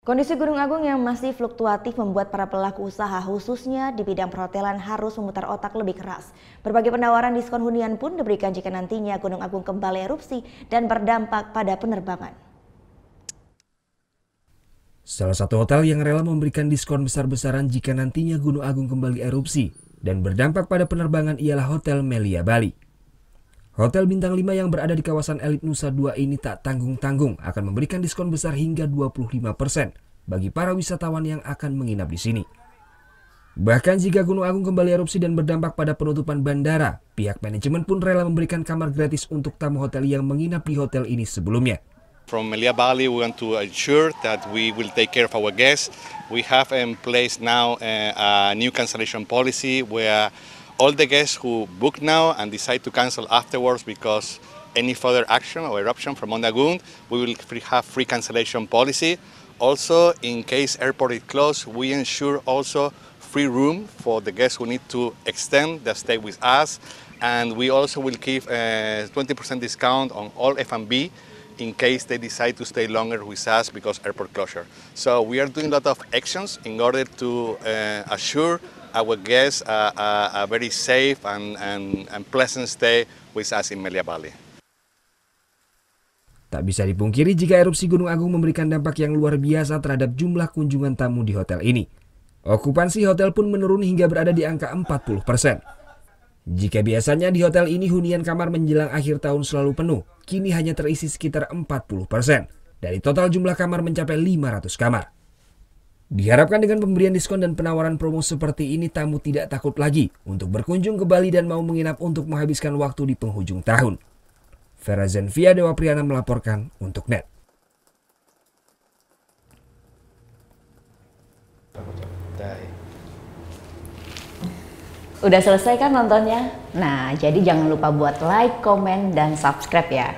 Kondisi Gunung Agung yang masih fluktuatif membuat para pelaku usaha khususnya di bidang perhotelan harus memutar otak lebih keras. Berbagai penawaran diskon hunian pun diberikan jika nantinya Gunung Agung kembali erupsi dan berdampak pada penerbangan. Salah satu hotel yang rela memberikan diskon besar-besaran jika nantinya Gunung Agung kembali erupsi dan berdampak pada penerbangan ialah Hotel Melia Bali. Hotel bintang 5 yang berada di kawasan elit Nusa Dua ini tak tanggung-tanggung akan memberikan diskon besar hingga 25% bagi para wisatawan yang akan menginap di sini. Bahkan jika Gunung Agung kembali erupsi dan berdampak pada penutupan bandara, pihak manajemen pun rela memberikan kamar gratis untuk tamu hotel yang menginap di hotel ini sebelumnya. From Melia Bali, we want to ensure that we will take care of our guests. We have in place now a new cancellation policy where all the guests who book now and decide to cancel afterwards because any further action or eruption from Mount Agung, we will have free cancellation policy. Also, in case airport is closed, we ensure also free room for the guests who need to extend their stay with us. And we also will give a 20% discount on all F&B in case they decide to stay longer with us because airport closure. So we are doing a lot of actions in order to assure our guests a very safe and pleasant stay with us in Melia Bali. Tak bisa dipungkiri jika erupsi Gunung Agung memberikan dampak yang luar biasa terhadap jumlah kunjungan tamu di hotel ini. Okupansi hotel pun menurun hingga berada di angka 40%. Jika biasanya di hotel ini hunian kamar menjelang akhir tahun selalu penuh, kini hanya terisi sekitar 40%. Dari total jumlah kamar mencapai 500 kamar. Diharapkan dengan pemberian diskon dan penawaran promo seperti ini, tamu tidak takut lagi untuk berkunjung ke Bali dan mau menginap untuk menghabiskan waktu di penghujung tahun. Vera Zenvia Dewa Priana melaporkan untuk NET. Udah selesai kan nontonnya? Nah, jadi jangan lupa buat like, komen, dan subscribe ya.